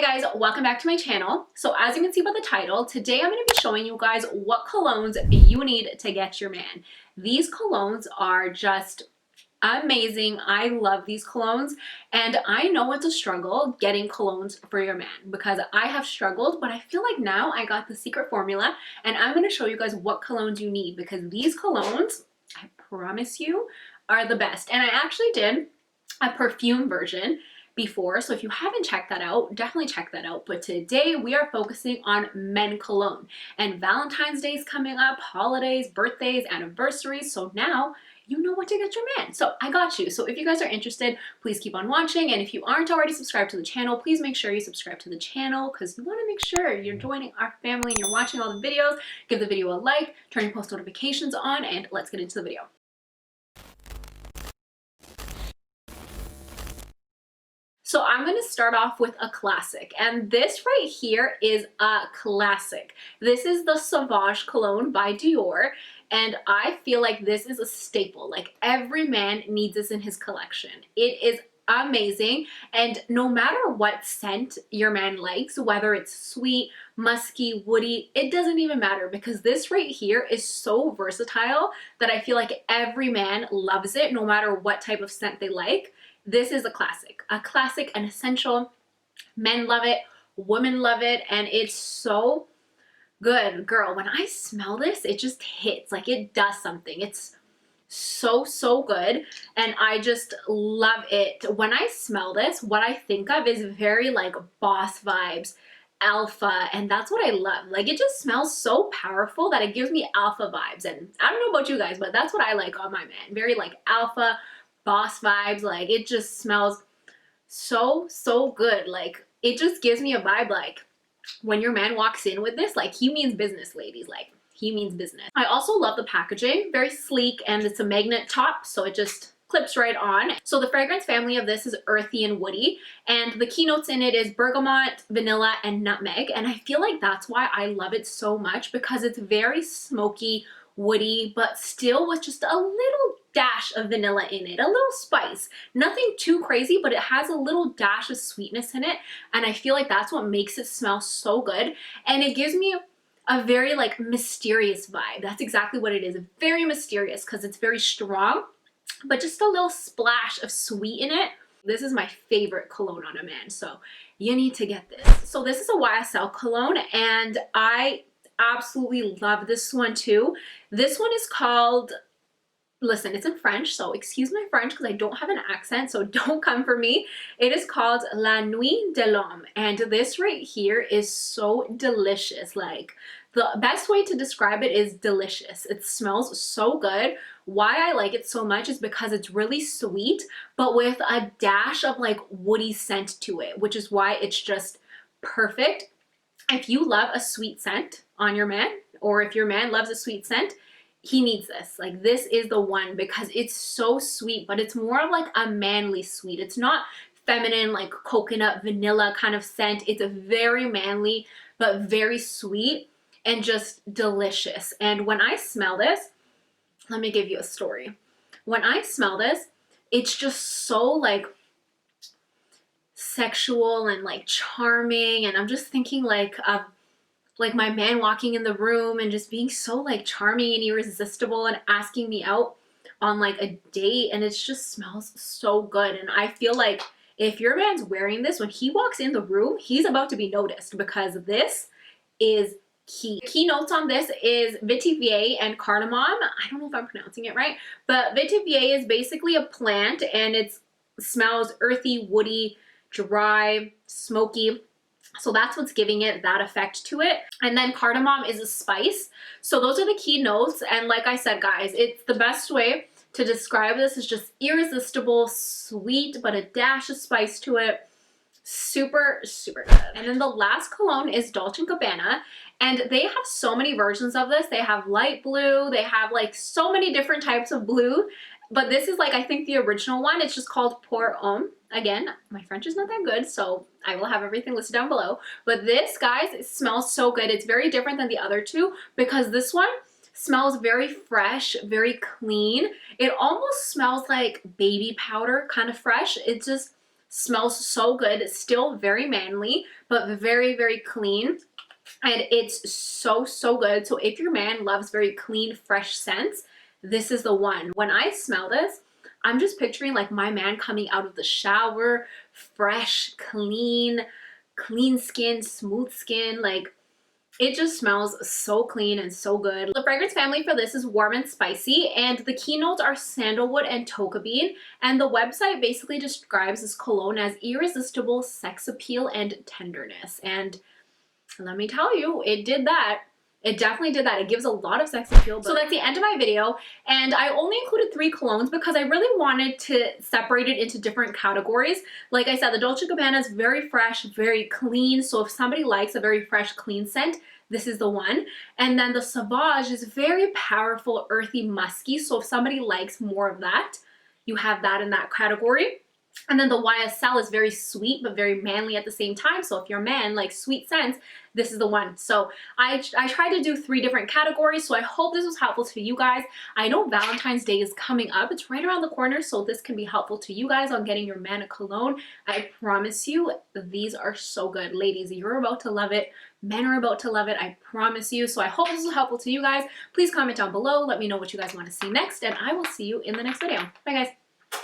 Hi guys, welcome back to my channel. So as you can see by the title, today I'm going to be showing you guys what colognes you need to get your man. These colognes are just amazing. I love these colognes, and I know it's a struggle getting colognes for your man because I have struggled, but I feel like now I got the secret formula and I'm going to show you guys what colognes you need because these colognes, I promise you, are the best. And I actually did a perfume version before, so if you haven't checked that out, definitely check that out. But today we are focusing on men cologne, and Valentine's Day is coming up, holidays, birthdays, anniversaries, so now you know what to get your man. So I got you. So if you guys are interested, please keep on watching, and if you aren't already subscribed to the channel, please make sure you subscribe to the channel because you want to make sure you're joining our family and you're watching all the videos. Give the video a like, turn your post notifications on, and let's get into the video. So I'm going to start off with a classic, and this right here is a classic. This is the SAUVAGE cologne by DIOR, and I feel like this is a staple. Like every man needs this in his collection. It is amazing, and no matter what scent your man likes, whether it's sweet, musky, woody, it doesn't even matter because this right here is so versatile that I feel like every man loves it no matter what type of scent they like. This is a classic, an essential. Men love it, women love it, and it's so good. Girl, when I smell this, it just hits, like it does something. It's so good, and I just love it. When I smell this, what I think of is very like boss vibes, alpha, and that's what I love. Like it just smells so powerful that it gives me alpha vibes, and I don't know about you guys, but that's what I like on my man. Very like alpha, boss vibes. Like it just smells so good. Like it just gives me a vibe like when your man walks in with this, like he means business, ladies. Like he means business. I also love the packaging, very sleek, and it's a magnet top, so it just clips right on. So the fragrance family of this is earthy and woody, and the keynotes in it is bergamot, vanilla, and nutmeg, and I feel like that's why I love it so much because it's very smoky, woody, but still with just a little dash of vanilla in it, a little spice. Nothing too crazy, but it has a little dash of sweetness in it, and I feel like that's what makes it smell so good, and it gives me a very like mysterious vibe. That's exactly what it is. Very mysterious because it's very strong, but just a little splash of sweet in it. This is my favorite cologne on a man, so you need to get this. So this is a YSL cologne, and I absolutely love this one too. This one is called, listen, it's in French, so excuse my French because I don't have an accent, so don't come for me. It is called La Nuit de l'Homme, and this right here is so delicious. Like the best way to describe it is delicious. It smells so good. Why I like it so much is because it's really sweet, but with a dash of like woody scent to it, which is why it's just perfect. If you love a sweet scent on your man, or if your man loves a sweet scent, he needs this. Like this is the one because it's so sweet, but it's more of like a manly sweet. It's not feminine like coconut vanilla kind of scent. It's a very manly but very sweet and just delicious. And when I smell this, let me give you a story. When I smell this, it's just so like sexual and like charming, and I'm just thinking like of like my man walking in the room and just being so like charming and irresistible and asking me out on like a date, and it just smells so good. And I feel like if your man's wearing this, when he walks in the room, he's about to be noticed because this is key. Keynotes on this is vetiver and cardamom. I don't know if I'm pronouncing it right, but vetiver is basically a plant, and it smells earthy, woody, dry, smoky. So that's what's giving it that effect to it. And then cardamom is a spice. So those are the key notes. And like I said, guys, it's the best way to describe this is just irresistible, sweet, but a dash of spice to it. Super good. And then the last cologne is Dolce & Gabbana, and they have so many versions of this. They have light blue, they have like so many different types of blue, but this is like I think the original one. It's just called Pour Homme. Again, my French is not that good, so I will have everything listed down below. But this, guys, it smells so good. It's very different than the other two because this one smells very fresh, very clean. It almost smells like baby powder, kind of fresh. It's just Smells so good. It's still very manly, but very, very clean. And it's so, so good. So if your man loves very clean, fresh scents, this is the one. When I smell this, I'm just picturing like my man coming out of the shower, fresh, clean skin, smooth skin. Like, it just smells so clean and so good. The fragrance family for this is warm and spicy, and the keynotes are sandalwood and tonka bean. And the website basically describes this cologne as irresistible sex appeal and tenderness. And let me tell you, it did that. It definitely did that. It gives a lot of sex appeal. So that's the end of my video. And I only included 3 colognes because I really wanted to separate it into different categories. Like I said, the Dolce & Gabbana is very fresh, very clean. So if somebody likes a very fresh, clean scent, this is the one. And then the Sauvage is very powerful, earthy, musky. So if somebody likes more of that, you have that in that category. And then the YSL is very sweet, but very manly at the same time. So if you're a man likes sweet scents, this is the one. So I tried to do 3 different categories. So I hope this was helpful to you guys. I know Valentine's Day is coming up. It's right around the corner. So this can be helpful to you guys on getting your man a cologne. I promise you, these are so good. Ladies, you're about to love it. Men are about to love it. I promise you. So I hope this was helpful to you guys. Please comment down below. Let me know what you guys want to see next. And I will see you in the next video. Bye, guys.